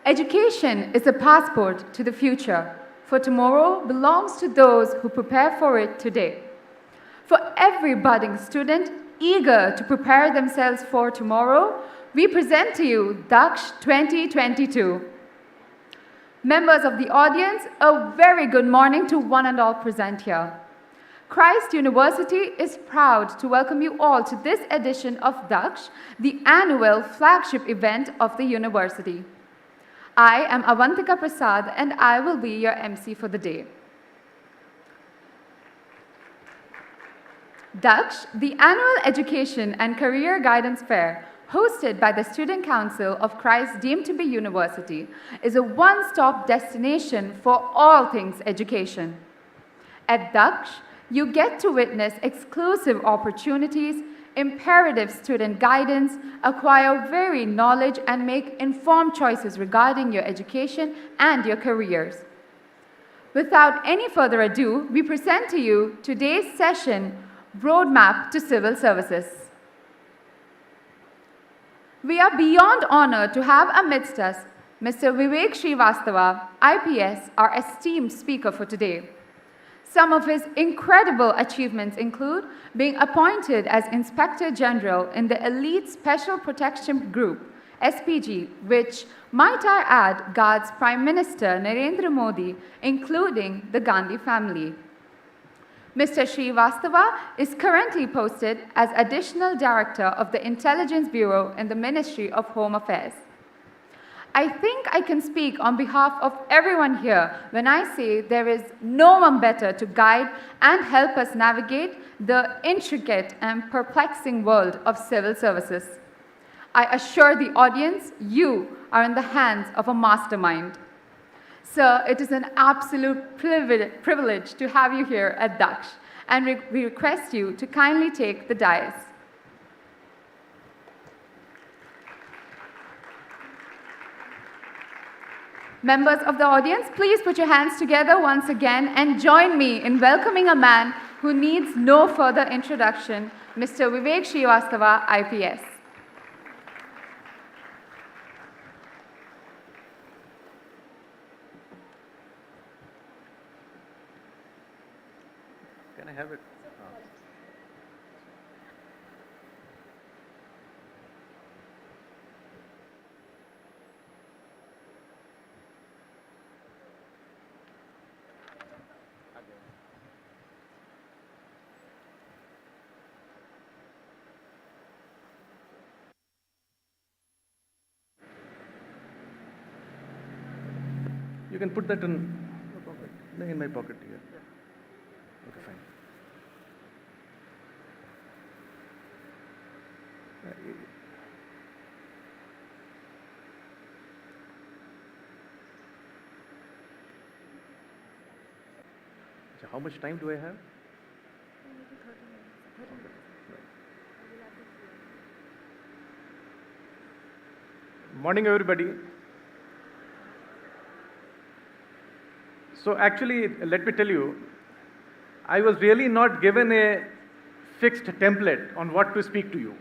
Education is a passport to the future, for tomorrow belongs to those who prepare for it today. For every budding student eager to prepare themselves for tomorrow, we present to you DAKSH 2022. Members of the audience, a very good morning to one and all present here. Christ University is proud to welcome you all to this edition of DAKSH, the annual flagship event of the university. I am Avantika Prasad and I will be your MC for the day. DAKSH, the annual Education and Career Guidance Fair, hosted by the Student Council of Christ deemed to be University, is a one-stop destination for all things education. At DAKSH, you get to witness exclusive opportunities, imperative student guidance, acquire varied knowledge, and make informed choices regarding your education and your careers. Without any further ado, we present to you today's session, Roadmap to Civil Services. We are beyond honored to have amidst us Mr. Vivek Shrivastava, IPS, our esteemed speaker for today. Some of his incredible achievements include being appointed as Inspector General in the Elite Special Protection Group, SPG, which, might I add, guards Prime Minister Narendra Modi, including the Gandhi family. Mr. Shrivastava is currently posted as Additional Director of the Intelligence Bureau in the Ministry of Home Affairs. I think I can speak on behalf of everyone here when I say there is no one better to guide and help us navigate the intricate and perplexing world of civil services. I assure the audience you are in the hands of a mastermind. Sir, it is an absolute privilege to have you here at DAKSH, and we request you to kindly take the dais. Members of the audience, please put your hands together once again and join me in welcoming a man who needs no further introduction, Mr. Vivek Shrivastava, IPS. Can I have it? You can put that in your pocket. No, in my pocket here. Okay, fine. So how much time do I have? Morning, everybody. So actually, let me tell you, I was really not given a fixed template on what to speak to you.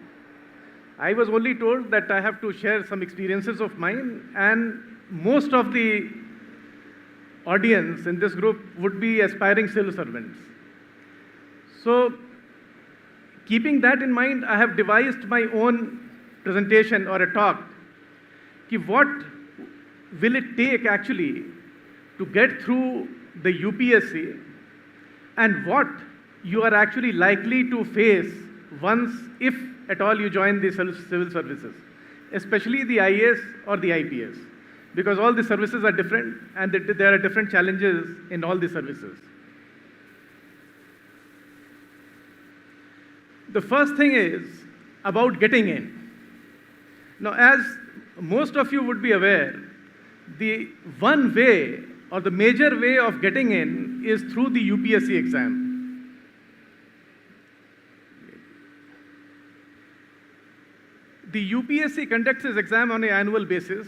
I was only told that I have to share some experiences of mine, and most of the audience in this group would be aspiring civil servants. So, keeping that in mind, I have devised my own presentation or a talk. What will it take actually to get through the UPSC, and what you are actually likely to face once, if at all, you join the civil services, especially the IAS or the IPS, because all the services are different and there are different challenges in all the services. The first thing is about getting in. Now, as most of you would be aware, the one way or the major way of getting in is through the UPSC exam. The UPSC conducts its exam on an annual basis.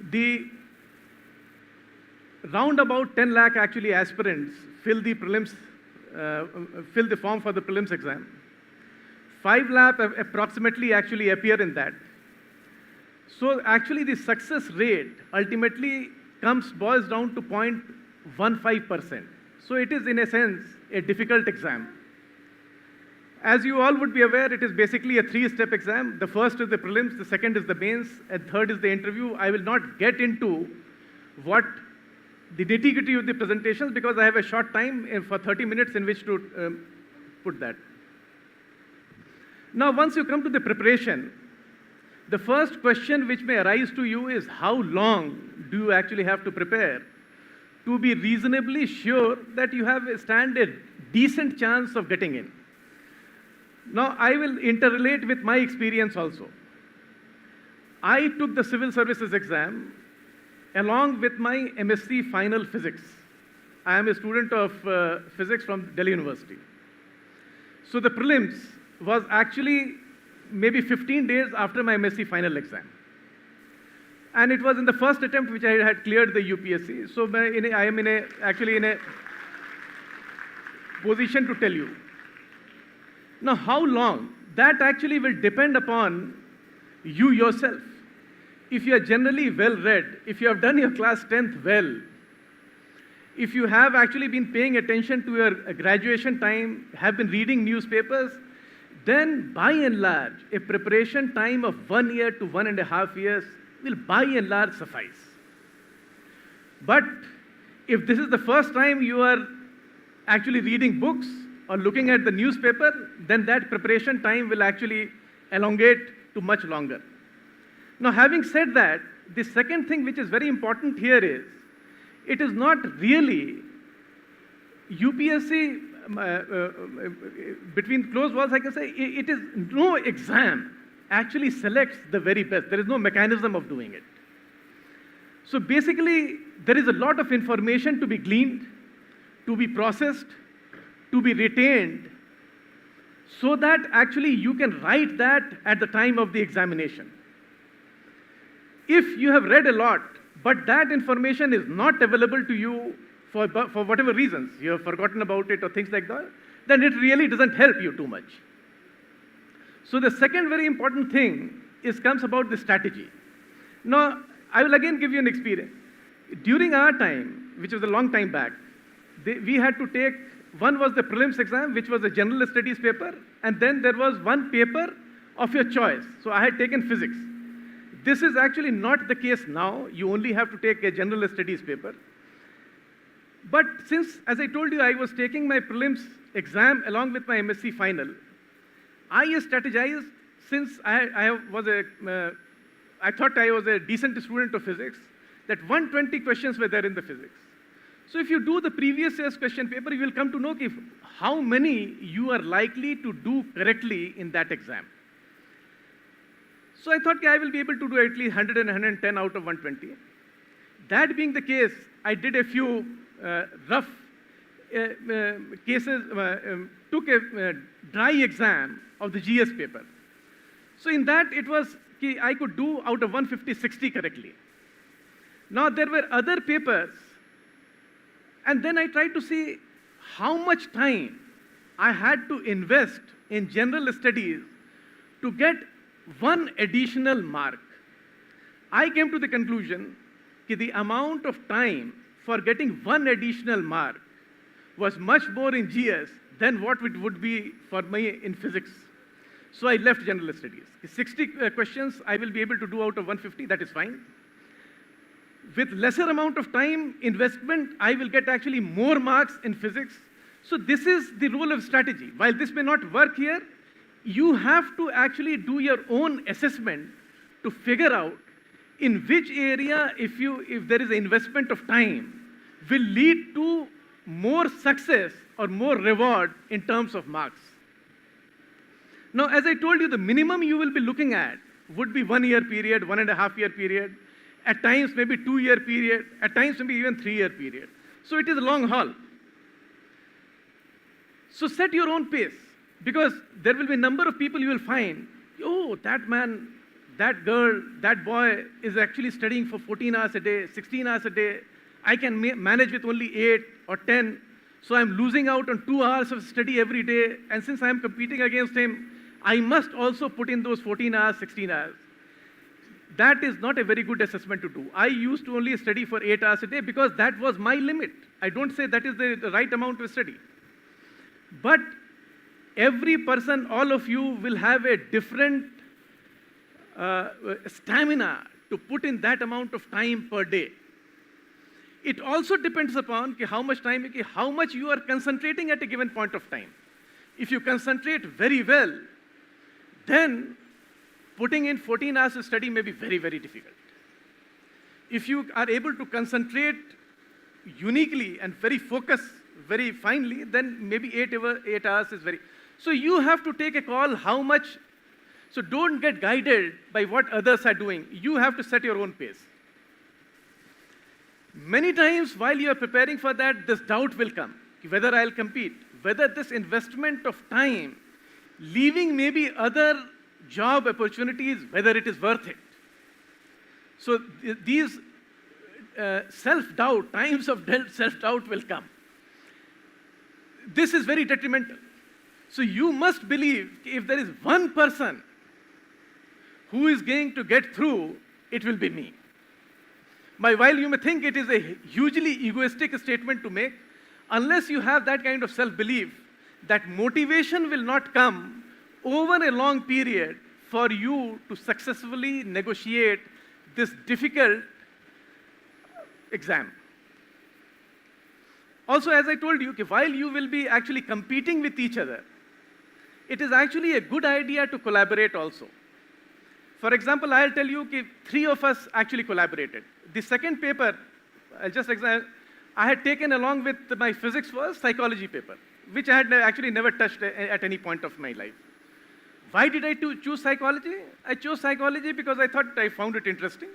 The round about 10 lakh actually aspirants fill the prelims, fill the form for the prelims exam. 5 lakh approximately actually appear in that. So actually the success rate ultimately boils down to 0.15%. So it is in a sense a difficult exam. As you all would be aware, it is basically a 3-step exam. The first is the prelims, the second is the mains, and third is the interview. I will not get into what the nitty-gritty of the presentations because I have a short time for 30 minutes in which to put that. Now, once you come to the preparation, the first question which may arise to you is how long do you actually have to prepare to be reasonably sure that you have a decent chance of getting in. Now, I will interrelate with my experience also. I took the civil services exam along with my MSc final physics. I am a student of physics from Delhi University. So the prelims was actually maybe 15 days after my MSc final exam. And it was in the first attempt which I had cleared the UPSC. So I am actually in a position to tell you. Now, how long? That actually will depend upon you yourself. If you are generally well-read, if you have done your class 10th well, if you have actually been paying attention to your graduation time, have been reading newspapers, then by and large, a preparation time of 1 year to 1.5 years will by and large suffice. But if this is the first time you are actually reading books or looking at the newspaper, then that preparation time will actually elongate to much longer. Now, having said that, the second thing which is very important here is, it is not really UPSC, between closed walls, I can say, it is no exam actually selects the very best. There is no mechanism of doing it. So basically, there is a lot of information to be gleaned, to be processed, to be retained, so that actually you can write that at the time of the examination. If you have read a lot, but that information is not available to you for whatever reasons, you have forgotten about it or things like that, then it really doesn't help you too much. So the second very important thing comes about the strategy. Now, I will again give you an experience. During our time, which was a long time back, we had to take, one was the prelims exam, which was a general studies paper, and then there was one paper of your choice. So I had taken physics. This is actually not the case now. You only have to take a general studies paper. But since, as I told you, I was taking my prelims exam along with my MSc final, I strategized, since I thought I was a decent student of physics, that 120 questions were there in the physics. So if you do the previous year's question paper, you will come to know how many you are likely to do correctly in that exam. So I thought I will be able to do at least 100 and 110 out of 120. That being the case, I did a few rough cases, took a dry exam of the GS paper. So in that, it was, I could do out of 150, 60 correctly. Now, there were other papers, and then I tried to see how much time I had to invest in general studies to get one additional mark. I came to the conclusion that the amount of time for getting one additional mark was much more in GS than what it would be for me in physics. So I left general studies. 60 questions I will be able to do out of 150, that is fine. With lesser amount of time investment, I will get actually more marks in physics. So this is the role of strategy. While this may not work here, you have to actually do your own assessment to figure out in which area, if there is an investment of time, will lead to more success or more reward in terms of marks. Now, as I told you, the minimum you will be looking at would be 1 year period, 1.5 year period, at times maybe 2 year period, at times maybe even 3 year period. So it is a long haul. So set your own pace, because there will be a number of people you will find, oh, that man, that girl, that boy is actually studying for 14 hours a day, 16 hours a day. I can manage with only 8 or 10. So I'm losing out on 2 hours of study every day. And since I'm competing against him, I must also put in those 14 hours, 16 hours. that is not a very good assessment to do. I used to only study for 8 hours a day because that was my limit. I don't say that is the right amount to study. But every person, all of you, will have a different stamina to put in that amount of time per day. It also depends upon how much time, how much you are concentrating at a given point of time. If you concentrate very well, then putting in 14 hours of study may be very, very difficult. If you are able to concentrate uniquely and very focused, very finely, then maybe 8 hours is very... So you have to take a call how much... So don't get guided by what others are doing. You have to set your own pace. Many times while you are preparing for that, this doubt will come, whether I'll compete, whether this investment of time, leaving maybe other job opportunities, whether it is worth it. So these self-doubt, times of self-doubt will come. This is very detrimental. So you must believe if there is one person who is going to get through, it will be me. While you may think it is a hugely egoistic statement to make, unless you have that kind of self-belief, that motivation will not come over a long period for you to successfully negotiate this difficult exam. Also, as I told you, while you will be actually competing with each other, it is actually a good idea to collaborate also. For example, I'll tell you, 3 of us actually collaborated. The second paper, I had taken along with my physics was psychology paper, which I had actually never touched at any point of my life. Why did I choose psychology? I chose psychology because I thought I found it interesting.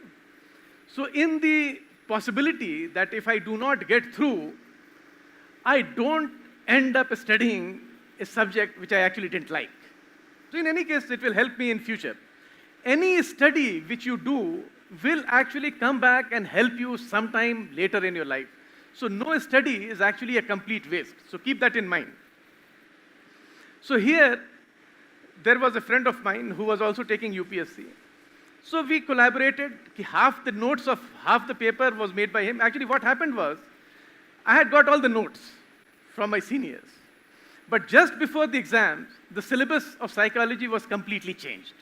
So in the possibility that if I do not get through, I don't end up studying a subject which I actually didn't like. So in any case, it will help me in future. Any study which you do will actually come back and help you sometime later in your life. So no study is actually a complete waste. So keep that in mind. So here, there was a friend of mine who was also taking UPSC. So we collaborated. Half the notes of half the paper was made by him. Actually, what happened was, I had got all the notes from my seniors. But just before the exams, the syllabus of psychology was completely changed.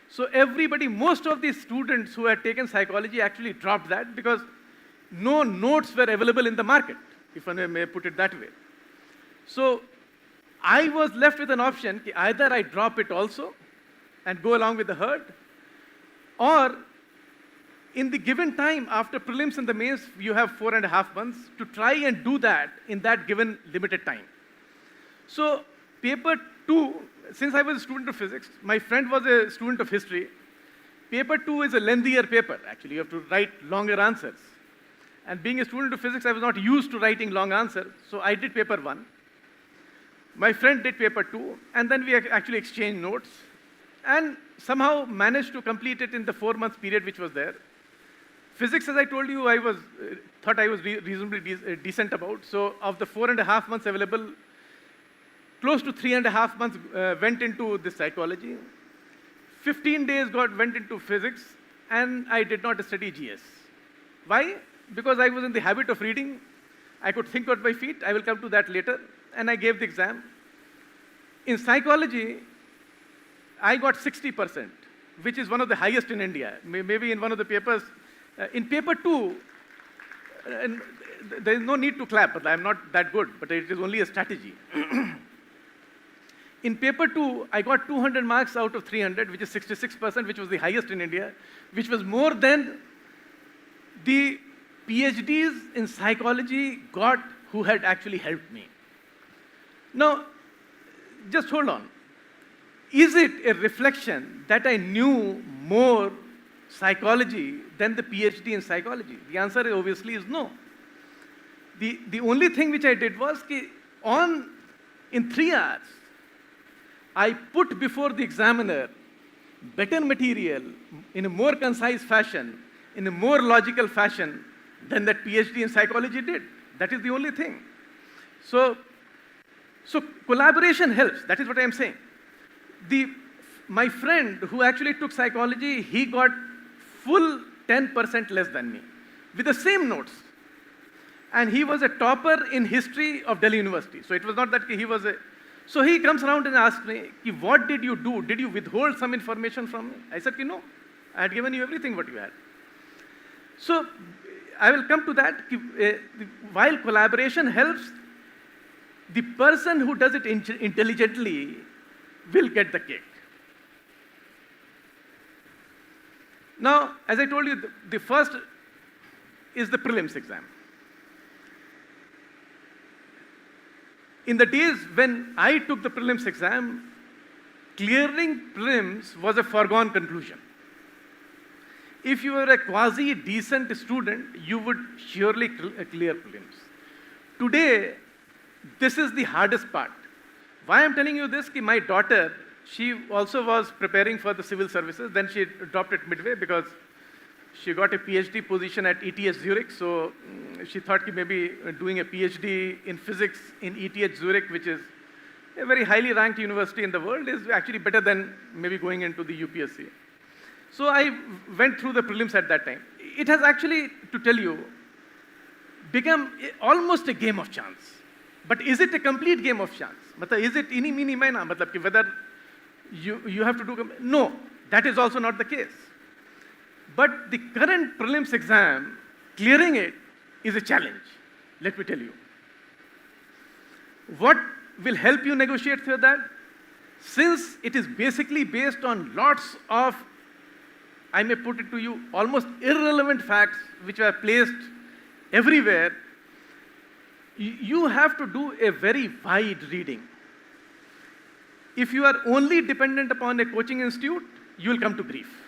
So everybody, most of the students who had taken psychology actually dropped that because no notes were available in the market, if I may put it that way. So I was left with an option, either I drop it also and go along with the herd, or in the given time after prelims and the mains, you have 4.5 months to try and do that in that given limited time. So paper 2, since I was a student of physics, my friend was a student of history. Paper 2 is a lengthier paper, actually. You have to write longer answers. And being a student of physics, I was not used to writing long answers, so I did paper 1. My friend did paper 2, and then we actually exchanged notes, and somehow managed to complete it in the 4-month period which was there. Physics, as I told you, I thought I was reasonably decent about. So of the 4.5 months available, close to 3.5 months went into this psychology. 15 days went into physics, and I did not study GS. Why? Because I was in the habit of reading. I could think on my feet. I will come to that later. And I gave the exam. In psychology, I got 60%, which is one of the highest in India. Maybe in one of the papers. In paper 2, there is no need to clap, but I'm not that good, but it is only a strategy. In paper 2, I got 200 marks out of 300, which is 66%, which was the highest in India, which was more than the PhDs in psychology got who had actually helped me. Now, just hold on. Is it a reflection that I knew more psychology than the PhD in psychology? The answer obviously is no. The only thing which I did was, in 3 hours, I put before the examiner better material in a more concise fashion, in a more logical fashion than that PhD in psychology did. That is the only thing. So collaboration helps. That is what I am saying. My friend who actually took psychology, he got full 10% less than me, with the same notes. And he was a topper in history of Delhi University. So it was not that he was a... So he comes around and asks me, what did you do? Did you withhold some information from me? I said, no, I had given you everything what you had. So I will come to that. While collaboration helps, the person who does it intelligently will get the cake. Now, as I told you, the first is the prelims exam. In the days when I took the prelims exam, clearing prelims was a foregone conclusion. If you were a quasi-decent student, you would surely clear prelims. Today, this is the hardest part. Why I'm telling you this? My daughter, she also was preparing for the civil services. Then she dropped it midway because she got a PhD position at ETH Zurich. So she thought maybe doing a PhD in physics in ETH Zurich, which is a very highly ranked university in the world, is actually better than maybe going into the UPSC. So I went through the prelims at that time. It has actually, to tell you, become almost a game of chance. But is it a complete game of chance? Is it any, mini, maina? Whether you have to do... No, that is also not the case. But the current prelims exam, clearing it is a challenge, let me tell you. What will help you negotiate through that? Since it is basically based on lots of, I may put it to you, almost irrelevant facts which are placed everywhere, you have to do a very wide reading. If you are only dependent upon a coaching institute, you will come to grief.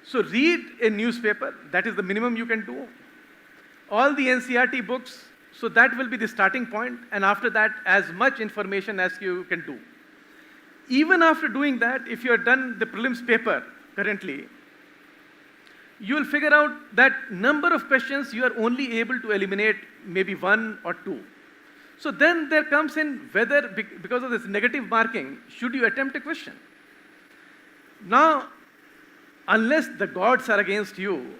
So read a newspaper, that is the minimum you can do. All the NCERT books, so that will be the starting point, and after that, as much information as you can do. Even after doing that, if you have done the prelims paper currently, you will figure out that number of questions you are only able to eliminate maybe 1 or 2. So then there comes in whether, because of this negative marking, should you attempt a question? Now, unless the gods are against you,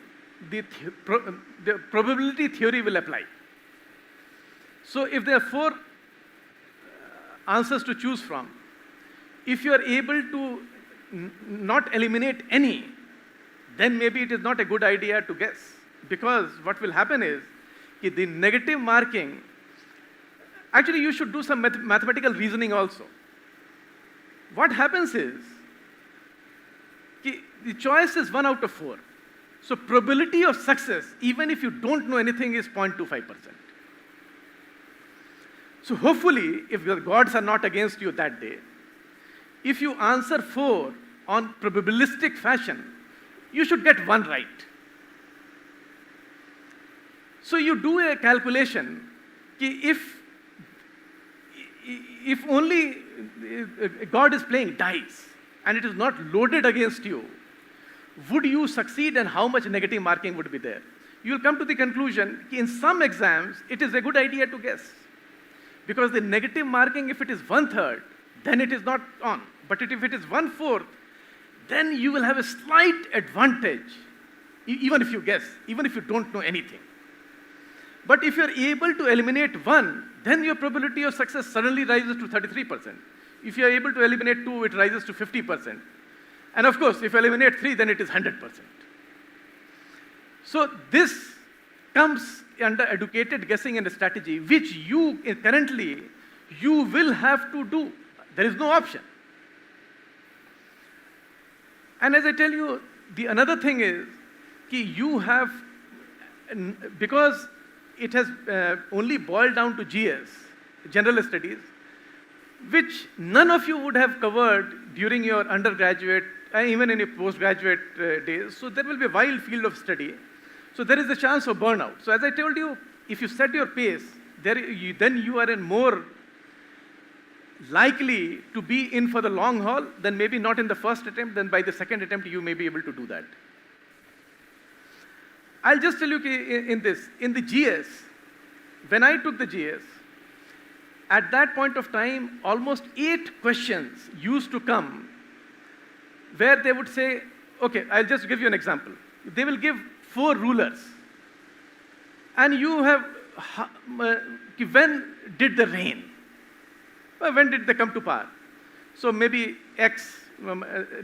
the probability theory will apply. So if there are 4 answers to choose from, if you are able to not eliminate any, then maybe it is not a good idea to guess. Because what will happen is, the negative marking, actually you should do some mathematical reasoning also. What happens is, the choice is 1 out of 4. So probability of success, even if you don't know anything, is 0.25%. So hopefully, if the gods are not against you that day, if you answer 4 on probabilistic fashion, you should get 1 right. So you do a calculation, if only God is playing dice and it is not loaded against you, would you succeed and how much negative marking would be there? You will come to the conclusion, in some exams, it is a good idea to guess. Because the negative marking, if it is 1/3, then it is not on. But if it is 1/4, then you will have a slight advantage, even if you guess, even if you don't know anything. But if you're able to eliminate 1, then your probability of success suddenly rises to 33%. If you're able to eliminate 2, it rises to 50%. And of course, if you eliminate 3, then it is 100%. So this comes under educated guessing and strategy, which you currently, you will have to do. There is no option. And as I tell you, the another thing is, you have, because it has only boiled down to GS, general studies, which none of you would have covered during your undergraduate, even in your postgraduate days. So there will be a wide field of study. So there is a chance of burnout. So as I told you, if you set your pace, then you are in more likely to be in for the long haul, then maybe not in the first attempt, then by the second attempt you may be able to do that. I'll just tell you in the GS, when I took the GS, at that point of time, almost 8 questions used to come where they would say, okay, I'll just give you an example. They will give 4 rulers. And you have, when did the rain? When did they come to power? So maybe X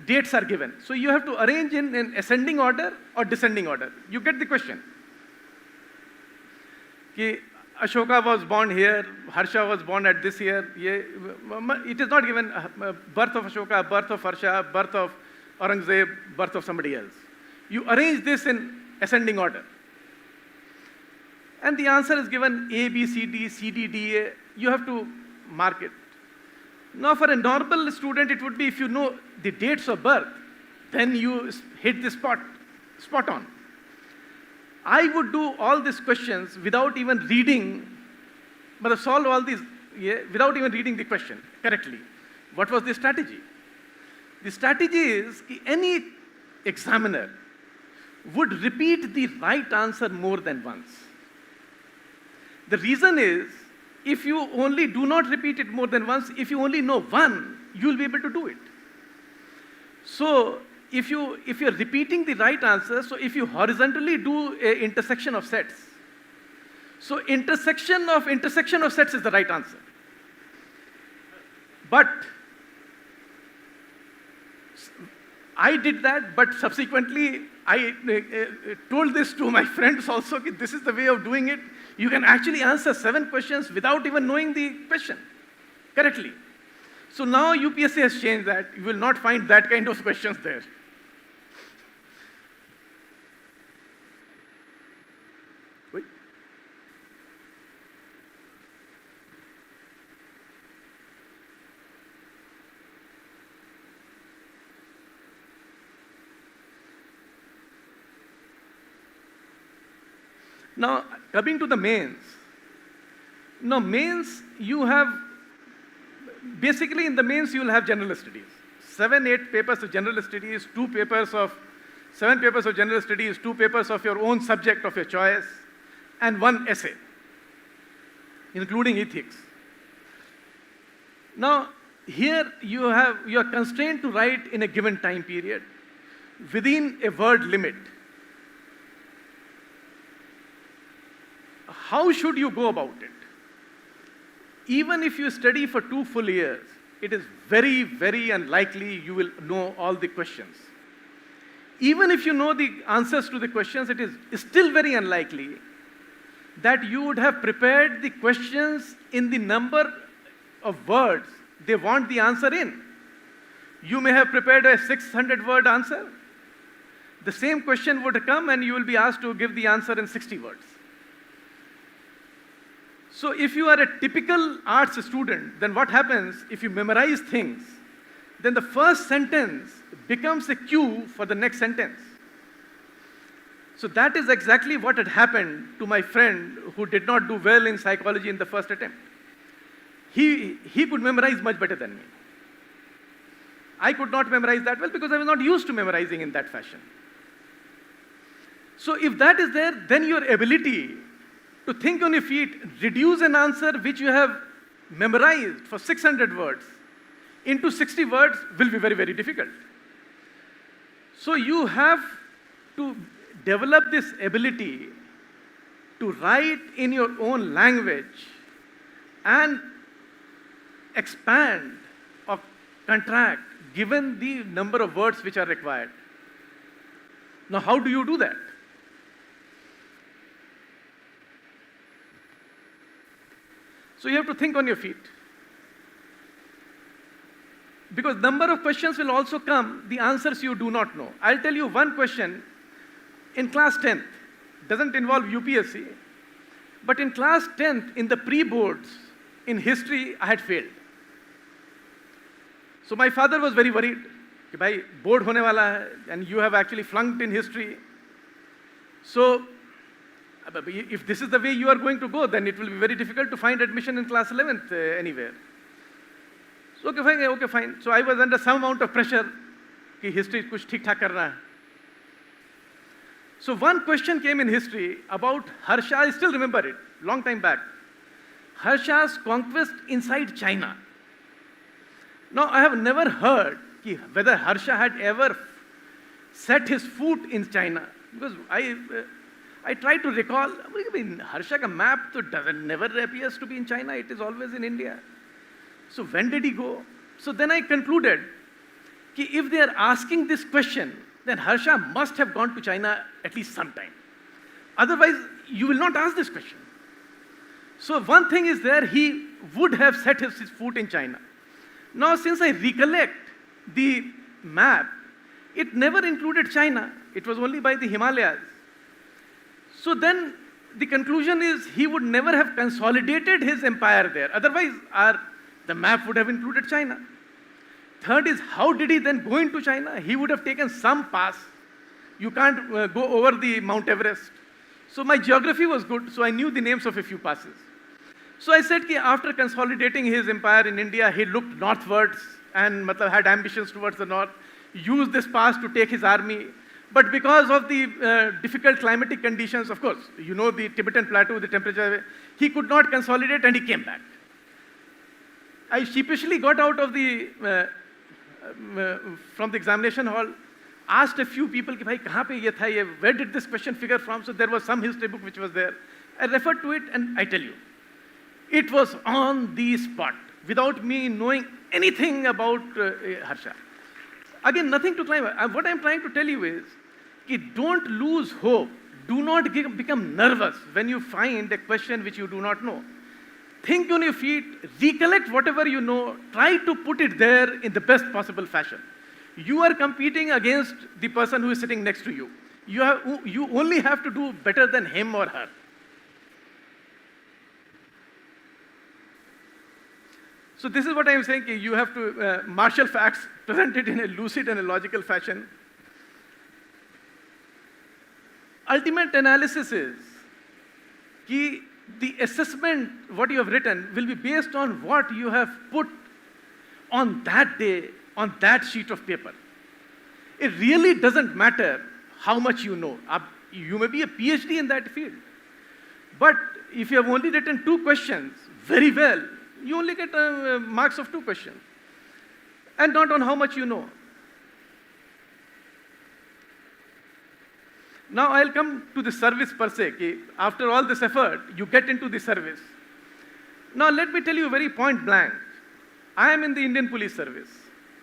dates are given. So you have to arrange in ascending order or descending order. You get the question. Ki Ashoka was born here, Harsha was born at this year. It is not given birth of Ashoka, birth of Harsha, birth of Aurangzeb, birth of somebody else. You arrange this in ascending order. And the answer is given A, B, C, D, C, D, D, A. You have to mark it. Now for a normal student, it would be if you know the dates of birth, then you hit the spot on. I would do all these questions without even reading, but solve all these without even reading the question correctly. What was the strategy? The strategy is any examiner would repeat the right answer more than once. The reason is, if you only do not repeat it more than once, if you only know one, you will be able to do it. So if you're repeating the right answer, so if you horizontally do an intersection of sets, so intersection of sets is the right answer. But I did that, but subsequently I told this to my friends also, that this is the way of doing it. You can actually answer 7 questions without even knowing the question correctly. So now UPSC has changed that. You will not find that kind of questions there. Wait. Now, coming to the mains. Now, mains, you have, basically in the mains, you will have general studies. 7, 8 papers of general studies, 7 papers of general studies, 2 papers of your own subject of your choice, and 1 essay, including ethics. Now, here you are constrained to write in a given time period within a word limit. How should you go about it? Even if you study for 2 full years, it is very, very unlikely you will know all the questions. Even if you know the answers to the questions, it is still very unlikely that you would have prepared the questions in the number of words they want the answer in. You may have prepared a 600-word answer. The same question would come and you will be asked to give the answer in 60 words. So if you are a typical arts student, then what happens if you memorize things? Then the first sentence becomes a cue for the next sentence. So that is exactly what had happened to my friend who did not do well in psychology in the first attempt. He could memorize much better than me. I could not memorize that well because I was not used to memorizing in that fashion. So if that is there, then your ability to think on your feet, reduce an answer which you have memorized for 600 words into 60 words will be very, very difficult. So you have to develop this ability to write in your own language and expand or contract given the number of words which are required. Now, how do you do that? So you have to think on your feet. Because number of questions will also come, the answers you do not know. I'll tell you one question in class 10th, doesn't involve UPSC, but in class 10th, in the pre-boards, in history, I had failed. So my father was very worried, कि भाई board होने वाला है, and you have actually flunked in history. So if this is the way you are going to go, then it will be very difficult to find admission in class 11th anywhere. So okay, fine. So I was under some amount of pressure कि history कुछ ठीक ठाक करना है. So one question came in history about Harsha, I still remember it, long time back. Harsha's conquest inside China. Now I have never heard whether Harsha had ever set his foot in China? Because I try to recall, I mean, Harsha ka map to never appears to be in China, it is always in India. So when did he go? So then I concluded, that if they are asking this question, then Harsha must have gone to China at least sometime. Otherwise, you will not ask this question. So one thing is there, he would have set his foot in China. Now, since I recollect the map, it never included China. It was only by the Himalayas. So then the conclusion is he would never have consolidated his empire there. Otherwise, the map would have included China. Third is, how did he then go into China? He would have taken some pass. You can't go over the Mount Everest. So my geography was good, so I knew the names of a few passes. So I said that after consolidating his empire in India, he looked northwards and had ambitions towards the north, used this pass to take his army. But because of the difficult climatic conditions, of course, you know the Tibetan plateau, the temperature, he could not consolidate and he came back. I sheepishly got out of from the examination hall, asked a few people, Bhai, kahan pe ye tha ye? Where did this question figure from? So there was some history book which was there. I referred to it and I tell you, it was on the spot, without me knowing anything about Harsha. Again, nothing to climb. What I'm trying to tell you is, don't lose hope. Do not become nervous when you find a question which you do not know. Think on your feet, recollect whatever you know, try to put it there in the best possible fashion. You are competing against the person who is sitting next to you. You only have to do better than him or her. So this is what I am saying, you have to marshal facts, present it in a lucid and a logical fashion. Ultimate analysis is that the assessment, what you have written, will be based on what you have put on that day, on that sheet of paper. It really doesn't matter how much you know. You may be a PhD in that field. But if you have only written 2 questions very well, you only get marks of 2 questions, and not on how much you know. Now I'll come to the service per se. After all this effort, you get into the service. Now let me tell you very point blank. I am in the Indian Police Service.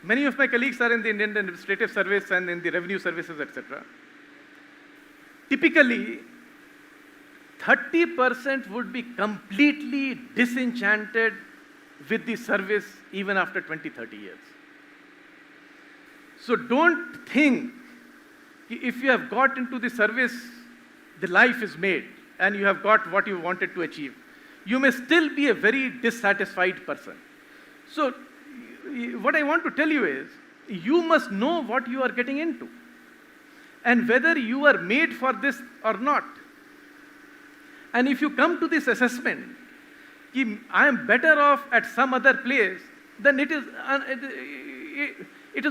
Many of my colleagues are in the Indian Administrative Service and in the Revenue Services, etc. Typically, 30% would be completely disenchanted with the service even after 20, 30 years. So don't think if you have got into the service, the life is made and you have got what you wanted to achieve. You may still be a very dissatisfied person. So what I want to tell you is, you must know what you are getting into and whether you are made for this or not. And if you come to this assessment, I am better off at some other place, then it is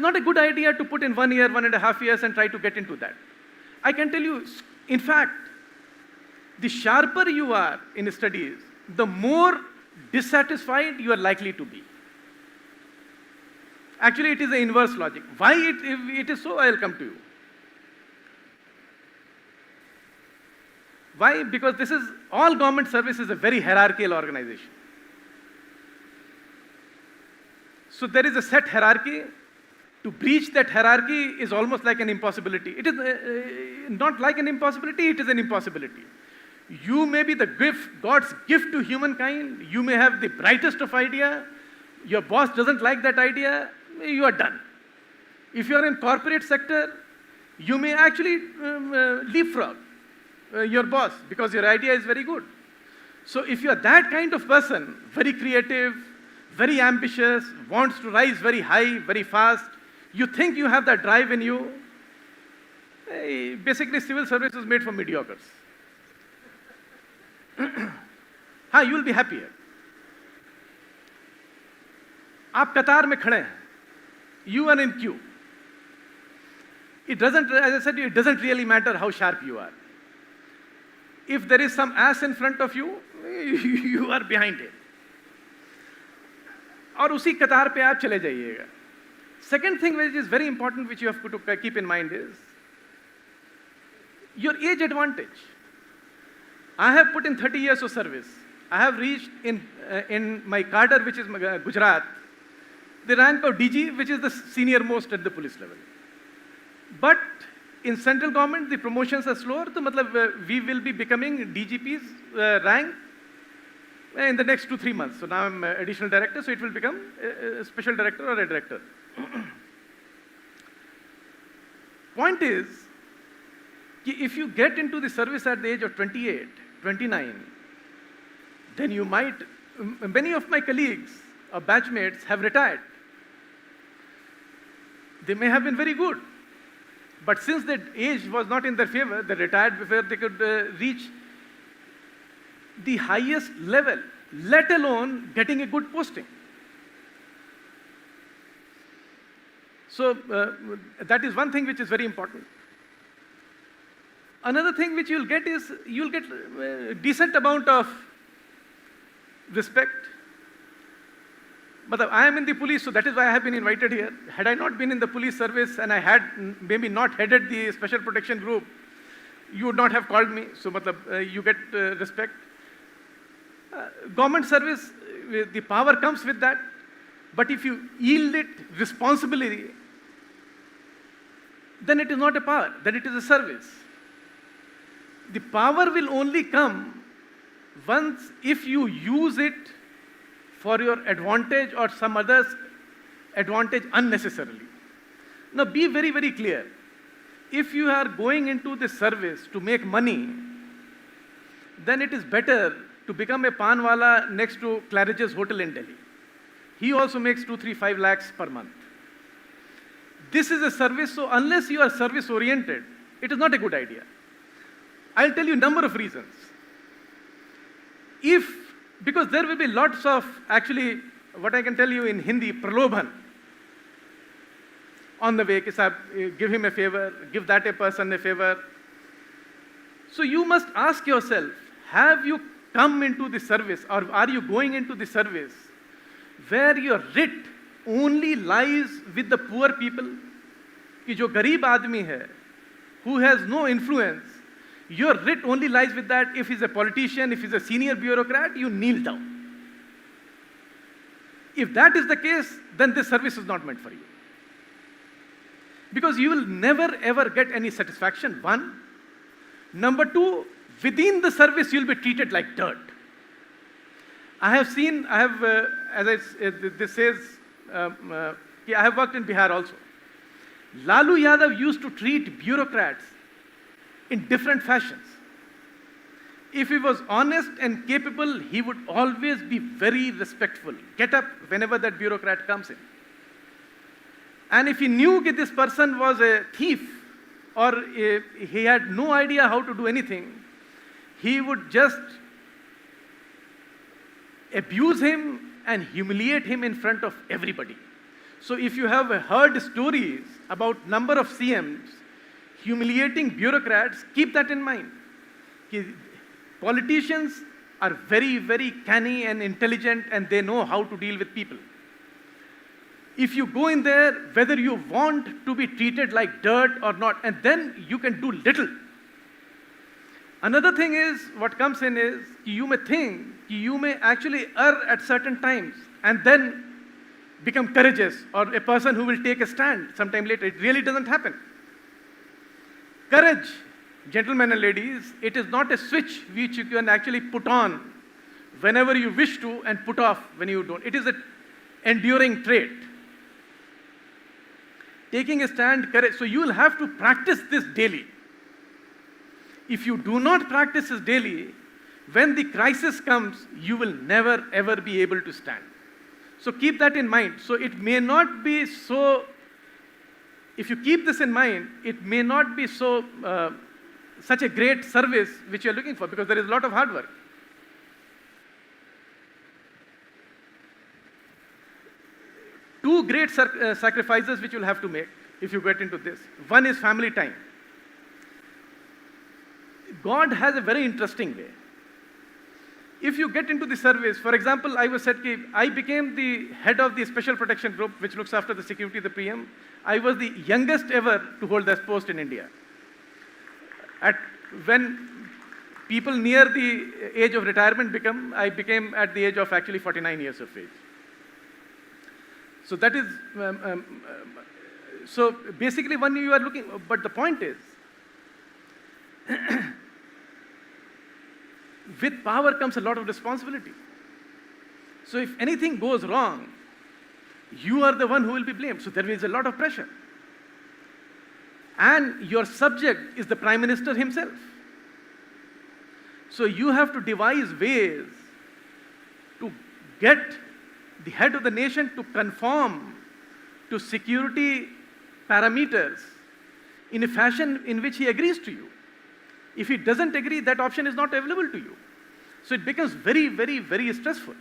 not a good idea to put in 1 year, 1.5 years and try to get into that. I can tell you, in fact, the sharper you are in studies, the more dissatisfied you are likely to be. Actually, it is the inverse logic. Why it is so, I will come to you. Why? Because all government service is a very hierarchical organization. So there is a set hierarchy. To breach that hierarchy is almost like an impossibility. It is not like an impossibility, it is an impossibility. You may be the God's gift to humankind. You may have the brightest of idea. Your boss doesn't like that idea. You are done. If you are in corporate sector, you may actually leapfrog your boss because your idea is very good. So if you are that kind of person, very creative, very ambitious, wants to rise very high, very fast, you think you have that drive in you, basically civil service is made for mediocres. You will be happier. आप कतार में खड़े हैं. You are in queue. It doesn't, as I said, it doesn't really matter how sharp you are. If there is some ass in front of you, you are behind it. और उसी कतार पे आप चले जाइएगा. Second thing which is very important, which you have to keep in mind is, Your age advantage. I have put in 30 years of service. I have reached in my cadre, which is Gujarat, the rank of DG, which is the senior most at the police level. But in central government, the promotions are slower. So, we will be becoming DGP's rank in the next 2-3 months. So now I'm additional director, so it will become a special director or a director. Point is, if you get into the service at the age of 28, 29, then you might, many of my colleagues or batchmates have retired. They may have been very good, but since that age was not in their favor, they retired before they could reach the highest level, let alone getting a good posting. So that is one thing which is very important. Another thing which you'll get is, you'll get a decent amount of respect. But I am in the police, so that is why I have been invited here. Had I not been in the police service and I had maybe not headed the special protection group, you would not have called me. So you get respect. Government service, the power comes with that. But if you yield it responsibly, then it is not a power, then it is a service. The power will only come once if you use it for your advantage or some other's advantage unnecessarily. Now be very, very clear. If you are going into the service to make money, then it is better to become a panwala next to Claridge's hotel in Delhi. He also makes 2, 3, 5 lakhs per month. This is a service, so unless you are service oriented, it is not a good idea. I'll tell you a number of reasons. Because there will be lots of, actually, what I can tell you in Hindi, pralobhan. On the way, give him a favor, give that a person a favor. So you must ask yourself, have you come into the service, or are you going into the service where your writ only lies with the poor people? Ki jo garib aadmi hai, who has no influence, your writ only lies with that. If he's a politician, if he's a senior bureaucrat, you kneel down. If that is the case, then this service is not meant for you. Because you will never ever get any satisfaction, one. Number two, within the service, you'll be treated like dirt. I have seen, this says, I have worked in Bihar also. Lalu Yadav used to treat bureaucrats in different fashions. If he was honest and capable, he would always be very respectful, get up whenever that bureaucrat comes in. And if he knew that this person was a thief, or he had no idea how to do anything, he would just abuse him and humiliate him in front of everybody. So if you have heard stories about number of CMs humiliating bureaucrats, keep that in mind. Politicians are very, very canny and intelligent, and they know how to deal with people. If you go in there, whether you want to be treated like dirt or not, and then you can do little. Another thing is, what comes in is, you may think, you may actually err at certain times, and then become courageous, or a person who will take a stand sometime later. It really doesn't happen. Courage, gentlemen and ladies, it is not a switch which you can actually put on whenever you wish to and put off when you don't. It is an enduring trait. Taking a stand, courage. So you will have to practice this daily. If you do not practice this daily, when the crisis comes, you will never ever be able to stand. So keep that in mind. So it may not be so, if you keep this in mind, it may not be so, such a great service which you're looking for, because there is a lot of hard work. Two great sacrifices which you'll have to make if you get into this. One is family time. God has a very interesting way. If you get into the service, for example, I became the head of the special protection group which looks after the security of the PM. I was the youngest ever to hold that post in India. When people near the age of retirement I became at the age of actually 49 years of age. So that is, so basically when you are looking, but the point is, with power comes a lot of responsibility. So if anything goes wrong, you are the one who will be blamed. So there is a lot of pressure. And your subject is the Prime Minister himself. So you have to devise ways to get the head of the nation to conform to security parameters in a fashion in which he agrees to you. If he doesn't agree, that option is not available to you. So it becomes very, very, very stressful.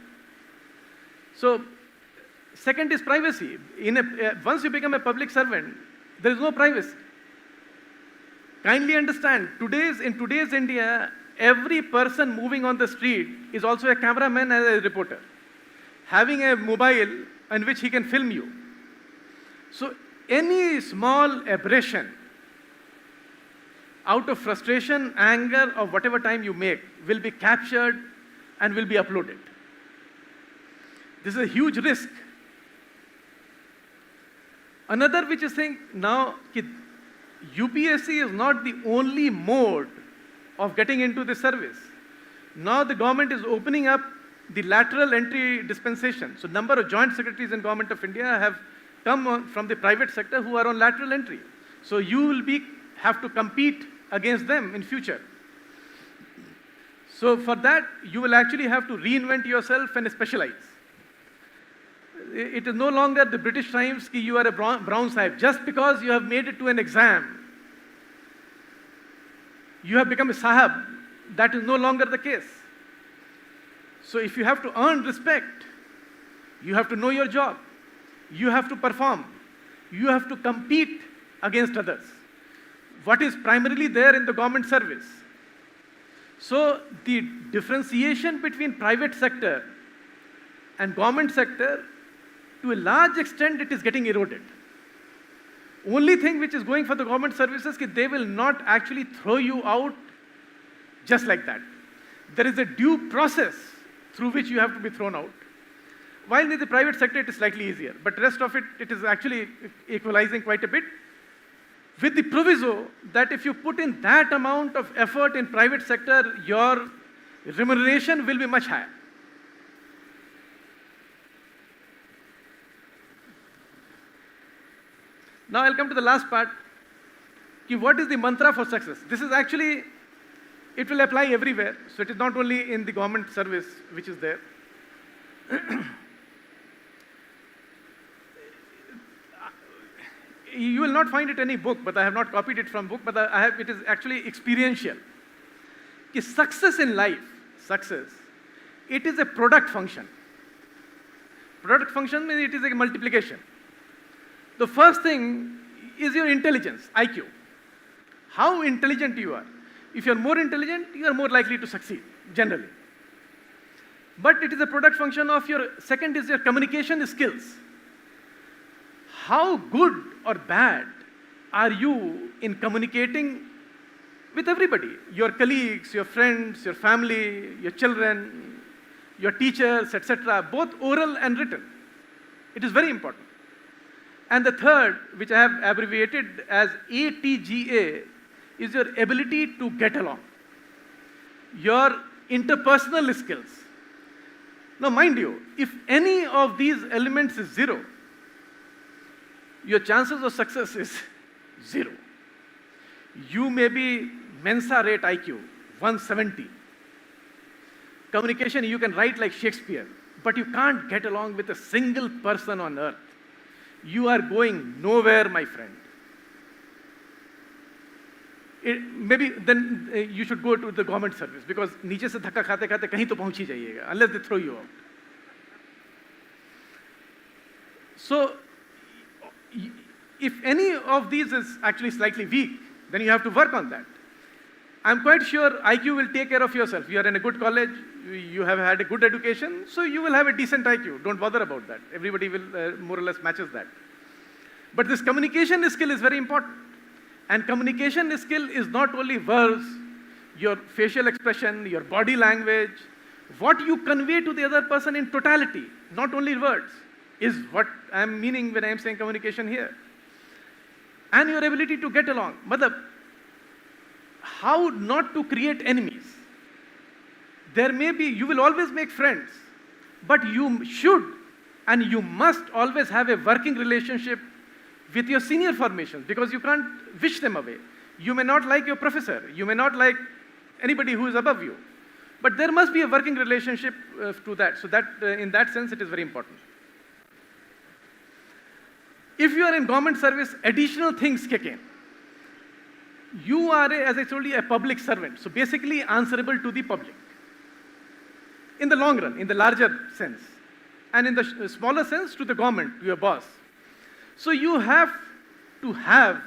So second is privacy. Once you become a public servant, there is no privacy. Kindly understand, in today's India, every person moving on the street is also a cameraman and a reporter, having a mobile in which he can film you. So any small aberration, out of frustration, anger, or whatever time you make, will be captured and will be uploaded. This is a huge risk. Another which is saying now, UPSC is not the only mode of getting into the service. Now the government is opening up the lateral entry dispensation. So number of joint secretaries in Government of India have come from the private sector who are on lateral entry. So you will have to compete against them in future. So for that, you will actually have to reinvent yourself and specialize. It is no longer the British times that you are a brown sahib. Just because you have made it to an exam, you have become a sahab. That is no longer the case. So if you have to earn respect, you have to know your job. You have to perform. You have to compete against others. What is primarily there in the government service. So the differentiation between private sector and government sector, to a large extent, it is getting eroded. Only thing which is going for the government services is they will not actually throw you out just like that. There is a due process through which you have to be thrown out. While in the private sector it is slightly easier, but rest of it, it is actually equalizing quite a bit, with the proviso that if you put in that amount of effort in private sector, your remuneration will be much higher. Now I'll come to the last part. What is the mantra for success? This is actually, it will apply everywhere. So it is not only in the government service which is there. You will not find it in any book, but I have not copied it from book, but it is actually experiential. Success in life, it is a product function. Product function means it is a multiplication. The first thing is your intelligence, IQ. How intelligent you are. If you are more intelligent, you are more likely to succeed, generally. But it is a product function of second is your communication skills. How good or bad are you in communicating with everybody? Your colleagues, your friends, your family, your children, your teachers, etc., both oral and written. It is very important. And the third, which I have abbreviated as ATGA, is your ability to get along. Your interpersonal skills. Now mind you, if any of these elements is zero, your chances of success is zero. You may be Mensa rate IQ, 170. Communication, you can write like Shakespeare, but you can't get along with a single person on earth. You are going nowhere, my friend. Maybe then you should go to the government service, because नीचे से धक्का खाते खाते कहीं तो पहुंच ही जाइएगा, unless they throw you out. So, if any of these is actually slightly weak, then you have to work on that. I'm quite sure IQ will take care of yourself. You are in a good college, you have had a good education, so you will have a decent IQ. Don't bother about that. Everybody will more or less matches that. But this communication skill is very important. And communication skill is not only words, your facial expression, your body language, what you convey to the other person in totality, not only words, is what I'm meaning when I'm saying communication here. And your ability to get along. Matlab, how not to create enemies. There may be, you will always make friends, but you should and you must always have a working relationship with your senior formations, because you can't wish them away. You may not like your professor, you may not like anybody who is above you, but there must be a working relationship to that. So that, in that sense, it is very important. If you are in government service, additional things kick in. You are, as I told you, a public servant, so basically answerable to the public. In the long run, in the larger sense, and in the smaller sense, to the government, to your boss. So you have to have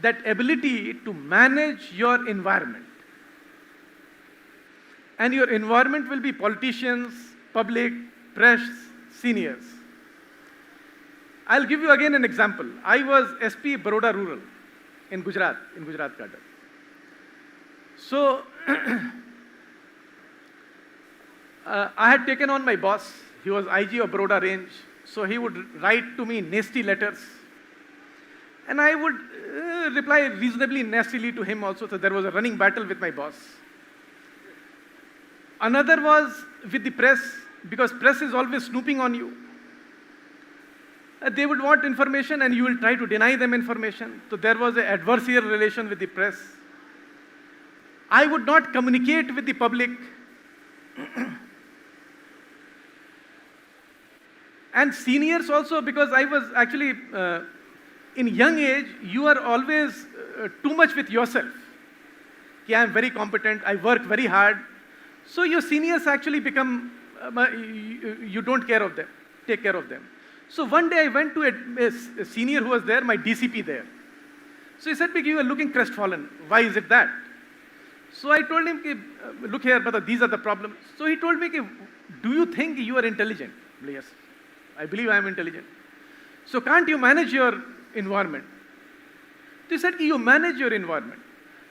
that ability to manage your environment. And your environment will be politicians, public, press, seniors. I'll give you again an example. I was SP Baroda Rural in Gujarat cadre. So I had taken on my boss. He was IG of Baroda range. So he would write to me nasty letters. And I would reply reasonably nastily to him also. So there was a running battle with my boss. Another was with the press, because press is always snooping on you. They would want information and you will try to deny them information. So there was an adversarial relation with the press. I would not communicate with the public. And seniors also, because I was actually, in young age, you are always too much with yourself. I am very competent, I work very hard. So your seniors actually become, you don't care of them, take care of them. So one day I went to a senior who was there, my DCP there. So he said, you are looking crestfallen. Why is it that? So I told him, look here, brother, these are the problems. So he told me, do you think you are intelligent? Yes, I believe I am intelligent. So can't you manage your environment? He said, you manage your environment.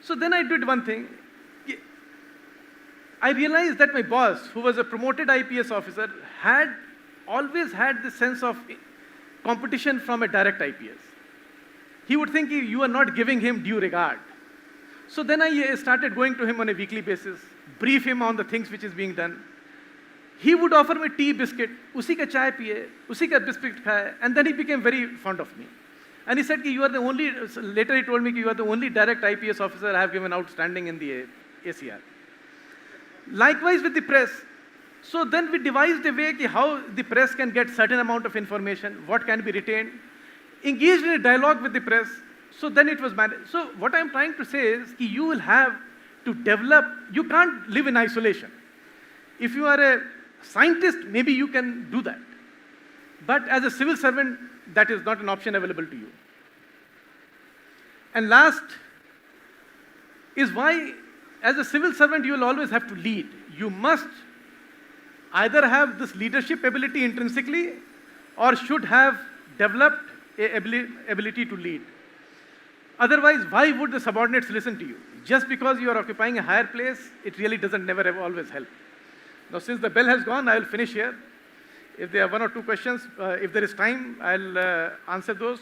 So then I did one thing. I realized that my boss, who was a promoted IPS officer, had always had this sense of competition from a direct IPS. He would think you are not giving him due regard. So then I started going to him on a weekly basis, brief him on the things which is being done. He would offer me tea biscuit, usi ka chai piye, usi ka biscuit khaye, and then he became very fond of me. And he said, you are the only, later he told me, you are the only direct IPS officer I have given outstanding in the ACR. Likewise with the press. So then we devised a way how the press can get certain amount of information, what can be retained, engaged in a dialogue with the press. So then it was managed. So what I'm trying to say is you will have to develop, you can't live in isolation. If you are a scientist, maybe you can do that. But as a civil servant, that is not an option available to you. And last is why, as a civil servant, you will always have to lead. You must either have this leadership ability intrinsically or should have developed an ability to lead. Otherwise, why would the subordinates listen to you? Just because you are occupying a higher place, it really doesn't never always help. Now, since the bell has gone, I will finish here. If there are one or two questions, if there is time, I'll answer those.